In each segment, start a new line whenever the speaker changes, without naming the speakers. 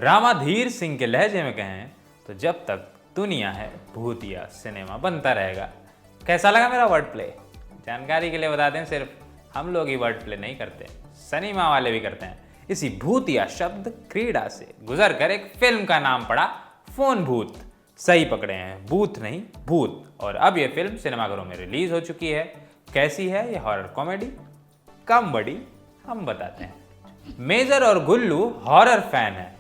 रामाधीर सिंह के लहजे में कहें तो जब तक दुनिया है भूतिया सिनेमा बनता रहेगा। कैसा लगा मेरा वर्ड प्ले? जानकारी के लिए बता दें, सिर्फ हम लोग ही वर्ड प्ले नहीं करते, सिनेमा वाले भी करते हैं। इसी भूतिया शब्द क्रीड़ा से गुजर कर एक फिल्म का नाम पड़ा फोन भूत। सही पकड़े हैं, भूत नहीं भूत। और अब यह फिल्म सिनेमाघरों में रिलीज हो चुकी है। कैसी है ये हॉरर कॉमेडी? कम बड़ी, हम बताते हैं। मेजर और गुल्लू हॉरर फैन है।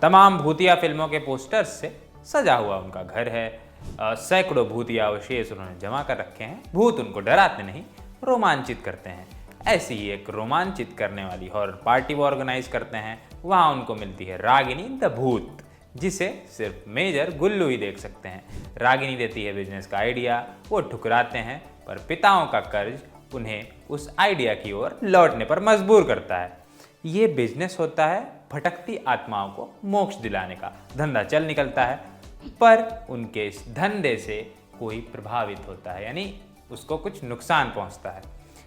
तमाम भूतिया फिल्मों के पोस्टर्स से सजा हुआ उनका घर है। सैकड़ों भूतिया अवशेष उन्होंने जमा कर रखे हैं। भूत उनको डराते नहीं, रोमांचित करते हैं। ऐसी ही एक रोमांचित करने वाली हॉरर पार्टी वो ऑर्गेनाइज करते हैं। वहाँ उनको मिलती है रागिनी द भूत, जिसे सिर्फ मेजर गुल्लू ही देख सकते हैं। रागिनी देती है बिजनेस का आइडिया, वो ठुकराते हैं, पर पिताओं का कर्ज उन्हें उस आइडिया की ओर लौटने पर मजबूर करता है। ये बिजनेस होता है भटकती आत्माओं को मोक्ष दिलाने का। धंधा चल निकलता है, पर उनके इस धंधे से कोई प्रभावित होता है, यानी उसको कुछ नुकसान पहुंचता है।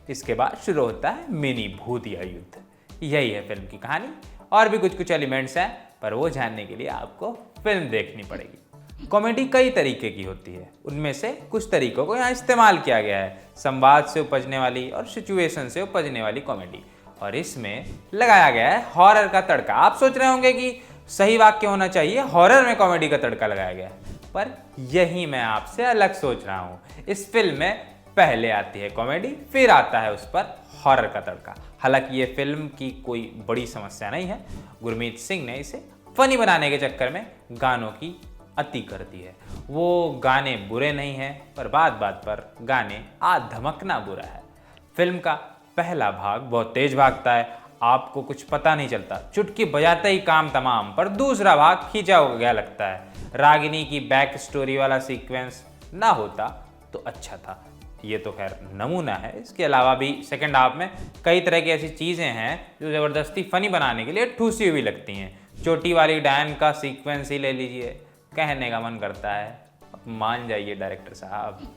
इसके बाद शुरू होता है मिनी भूतिया युद्ध। यही है फिल्म की कहानी। और भी कुछ एलिमेंट्स हैं, पर वो जानने के लिए आपको फिल्म देखनी पड़ेगी। कॉमेडी कई तरीके की होती है, उनमें से कुछ तरीकों को यहाँ इस्तेमाल किया गया है। संवाद से उपजने वाली और सिचुएशन से उपजने वाली कॉमेडी, और इसमें लगाया गया है हॉरर का तड़का। आप सोच रहे होंगे कि सही वाक्य होना चाहिए, हॉरर में कॉमेडी का तड़का लगाया गया है, पर यही मैं आपसे अलग सोच रहा हूँ। इस फिल्म में पहले आती है कॉमेडी, फिर आता है उस पर हॉरर का तड़का। हालांकि ये फिल्म की कोई बड़ी समस्या नहीं है। गुरमीत सिंह ने इसे फनी बनाने के चक्कर में गानों की अति कर दी है। वो गाने बुरे नहीं हैं, पर बात बात पर गाने धमकना बुरा है। फिल्म का पहला भाग बहुत तेज भागता है, आपको कुछ पता नहीं चलता, चुटकी बजाते ही काम तमाम। पर दूसरा भाग खींचा गया लगता है। रागिनी की बैक स्टोरी वाला सीक्वेंस ना होता तो अच्छा था। ये तो खैर नमूना है, इसके अलावा भी सेकंड हाफ में कई तरह की ऐसी चीज़ें हैं जो ज़बरदस्ती फनी बनाने के लिए ठूसी हुई लगती हैं। चोटी वाली डायन का सीक्वेंस ही ले लीजिए, कहने का मन करता है, मान जाइए डायरेक्टर साहब।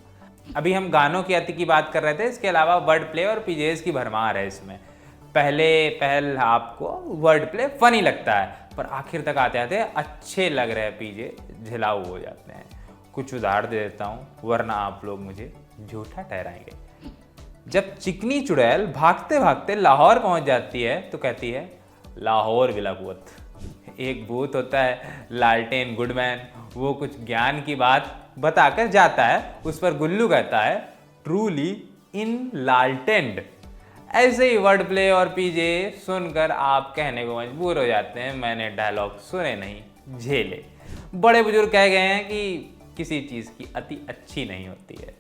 अभी हम गानों की अति की बात कर रहे थे, इसके अलावा वर्ड प्ले और पीजेस की भरमार है इसमें। पहल आपको वर्ड प्ले फनी लगता है, पर आखिर तक आते आते अच्छे लग रहे पीजे झिलाऊ हो जाते हैं। कुछ उदाहरण दे देता हूँ, वरना आप लोग मुझे झूठा ठहराएंगे। जब चिकनी चुड़ैल भागते भागते लाहौर पहुंच जाती है तो कहती है लाहौर विला भूत। एक भूत होता है लालटेन गुडमैन, वो कुछ ज्ञान की बात बताकर जाता है। उस पर गुल्लू कहता है ट्रूली इन लालटेंड। ऐसे ही वर्ड प्ले और पीजे सुनकर आप कहने को मजबूर हो जाते हैं मैंने डायलॉग सुने नहीं झेले। बड़े बुजुर्ग कह गए हैं कि किसी चीज़ की अति अच्छी नहीं होती है,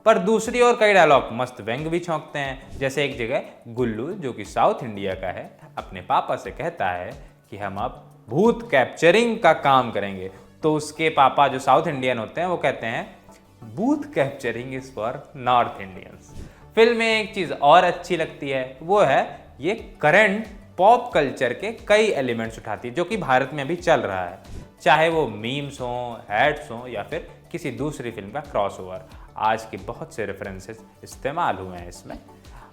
पर दूसरी ओर कई डायलॉग मस्त व्यंग भी छौंकते हैं। जैसे एक जगह गुल्लू, जो कि साउथ इंडिया का है, अपने पापा से कहता है कि हम अब भूत कैप्चरिंग का काम करेंगे, तो उसके पापा जो साउथ इंडियन होते हैं वो कहते हैं भूत capturing is for north Indians. Film में एक चीज़ और अच्छी लगती है, वो है ये करंट पॉप कल्चर के कई एलिमेंट्स उठाती है जो कि भारत में अभी चल रहा है, चाहे वो मीम्स हों, हैट्स हों, या फिर किसी दूसरी फिल्म का क्रॉसओवर। आज के बहुत से रेफरेंसेस इस्तेमाल हुए हैं इसमें।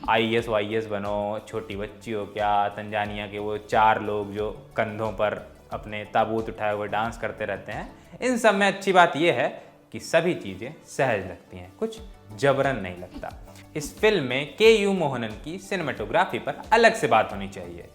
IAS वाईएस बनो, छोटी बच्ची हो क्या, तंजानिया के वो 4 लोग जो कंधों पर अपने ताबूत उठाए हुए डांस करते रहते हैं, इन सब में अच्छी बात यह है कि सभी चीज़ें सहज लगती हैं, कुछ जबरन नहीं लगता। इस फिल्म में KU मोहनन की सिनेमेटोग्राफी पर अलग से बात होनी चाहिए।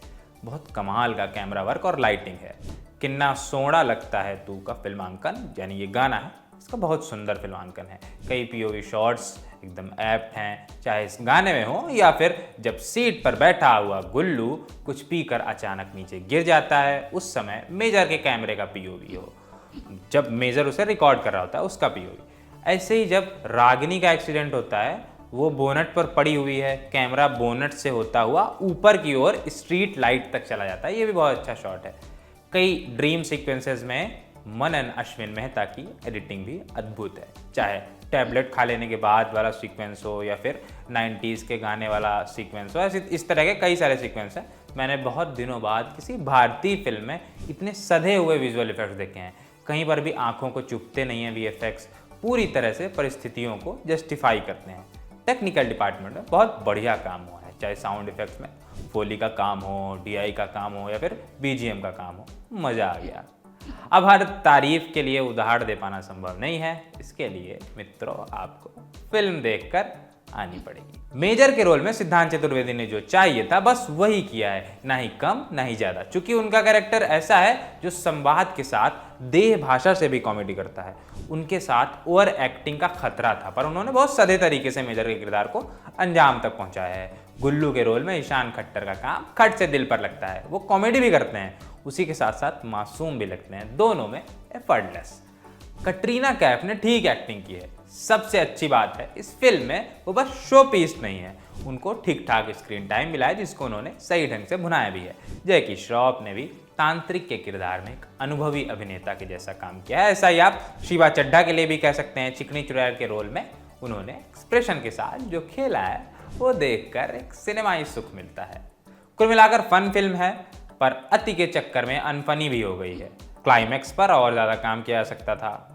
बहुत कमाल का कैमरा वर्क और लाइटिंग है। किन्ना सोना लगता है तू का फिल्मांकन, यानी ये गाना है, इसका बहुत सुंदर फिल्मांकन है। कई POV शॉट्स एकदम एप्ट हैं, चाहे इस गाने में हो या फिर जब सीट पर बैठा हुआ गुल्लू कुछ पीकर अचानक नीचे गिर जाता है, उस समय मेजर के कैमरे का POV हो, जब मेजर उसे रिकॉर्ड कर रहा होता है उसका POV। ऐसे ही जब रागिनी का एक्सीडेंट होता है, वो बोनट पर पड़ी हुई है, कैमरा बोनट से होता हुआ ऊपर की ओर स्ट्रीट लाइट तक चला जाता है, ये भी बहुत अच्छा शॉट है। कई ड्रीम सीक्वेंसेस में मनन अश्विन मेहता की एडिटिंग भी अद्भुत है, चाहे टैबलेट खा लेने के बाद वाला सीक्वेंस हो या फिर 90s के गाने वाला सीक्वेंस हो। ऐसे इस तरह के कई सारे सीक्वेंस हैं। मैंने बहुत दिनों बाद किसी भारतीय फिल्म में इतने सधे हुए विजुअल इफेक्ट्स देखे हैं। कहीं पर भी आंखों को चुभते नहीं हैं VFX, पूरी तरह से परिस्थितियों को जस्टिफाई करते हैं। टेक्निकल डिपार्टमेंट में बहुत बढ़िया काम हुआ है। चाहे साउंड इफेक्ट्स में फोली का काम हो, डीआई का काम हो या फिर बीजीएम का काम हो, मज़ा आ गया। अब हर तारीफ के लिए उदाहरण दे पाना संभव नहीं है, इसके लिए मित्रों आपको फिल्म देखकर आनी पड़ेगी। मेजर के रोल में सिद्धांत चतुर्वेदी ने जो चाहिए था बस वही किया है, ना ही कम ना ही ज्यादा, क्योंकि उनका कैरेक्टर ऐसा है जो संवाद के साथ देह भाषा से भी कॉमेडी करता है। उनके साथ ओवर एक्टिंग का खतरा था, पर उन्होंने बहुत सधे तरीके से मेजर के किरदार को अंजाम तक पहुंचाया है। गुल्लू के रोल में ईशान खट्टर का काम खट से दिल पर लगता है, वो कॉमेडी भी करते हैं, उसी के साथ साथ मासूम भी लगते हैं, दोनों में एफर्टलेस। कटरीना कैफ ने ठीक एक्टिंग की है। सबसे अच्छी बात है इस फिल्म में वो बस शो पीस नहीं है, उनको ठीक ठाक स्क्रीन टाइम मिला है जिसको उन्होंने सही ढंग से भुनाया भी है। जैकी श्रॉफ ने भी तांत्रिक के किरदार में एक अनुभवी अभिनेता के जैसा काम किया है। ऐसा ही आप शिवा चड्ढा के लिए भी कह सकते हैं। चिकनी चुड़ैल के रोल में उन्होंने एक्सप्रेशन के साथ जो खेला है वो देखकर एक सिनेमाई सुख मिलता है। कुल मिलाकर फन फिल्म है, पर अति के चक्कर में अनफनी भी हो गई है। क्लाइमैक्स पर और ज़्यादा काम किया जा सकता था।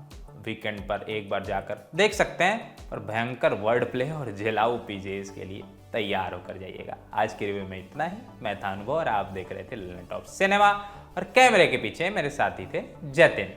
वीकेंड पर एक बार जाकर देख सकते हैं, और भयंकर वर्ड प्ले और झेलाऊ पीजेस के लिए तैयार होकर जाइएगा। आज की रिव्यू में इतना ही। मैं था अनुभव और आप देख रहे थे ललन टॉप सिनेमा, और कैमरे के पीछे मेरे साथी थे जतिन।